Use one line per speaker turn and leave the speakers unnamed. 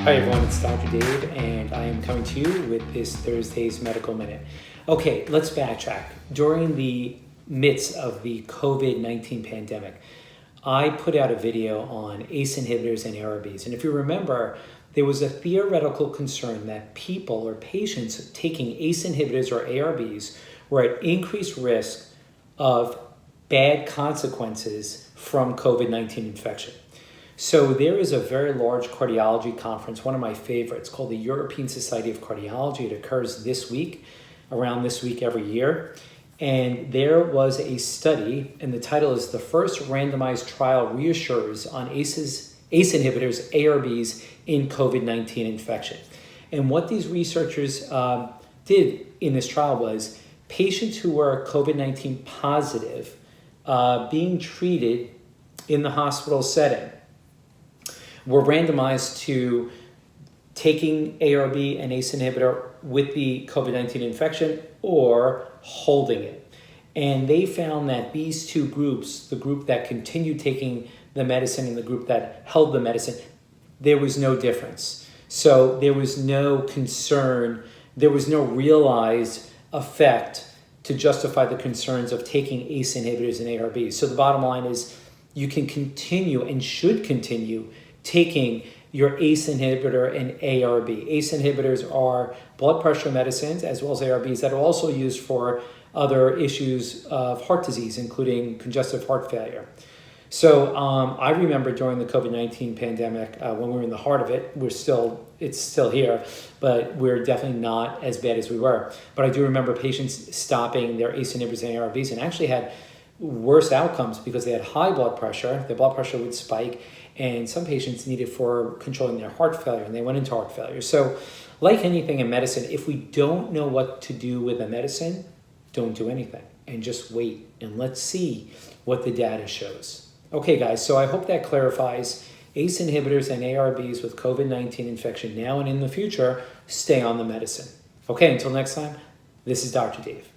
Hi everyone, it's Dr. Dave, and I am coming to you with this Thursday's Medical Minute. Okay, let's backtrack. During the midst of the COVID-19 pandemic, I put out a video on ACE inhibitors and ARBs. And if you remember, there was a theoretical concern that people or patients taking ACE inhibitors or ARBs were at increased risk of bad consequences from COVID-19 infection. So there is a very large cardiology conference, one of my favorites, called the European Society of Cardiology. It occurs this week, around this week every year. And there was a study, and the title is The First Randomized Trial Reassures on ACE inhibitors, ARBs, in COVID-19 infection. And what these researchers did in this trial was patients who were COVID-19 positive being treated in the hospital setting were randomized to taking ARB and ACE inhibitor with the COVID-19 infection or holding it. And they found that these two groups, the group that continued taking the medicine and the group that held the medicine, there was no difference. So there was no concern, there was no realized effect to justify the concerns of taking ACE inhibitors and ARBs. So the bottom line is you can continue and should continue taking your ACE inhibitor and ARB. ACE inhibitors are blood pressure medicines as well as ARBs that are also used for other issues of heart disease, including congestive heart failure. So I remember during the COVID-19 pandemic, when we were in the heart of it, it's still here, but we're definitely not as bad as we were. But I do remember patients stopping their ACE inhibitors and ARBs and actually had worse outcomes because they had high blood pressure. Their blood pressure would spike, and some patients needed for controlling their heart failure, and they went into heart failure. So like anything in medicine, if we don't know what to do with a medicine, don't do anything and just wait and let's see what the data shows. Okay, guys, so I hope that clarifies. ACE inhibitors and ARBs with COVID-19 infection now and in the future, stay on the medicine. Okay, until next time, this is Dr. Dave.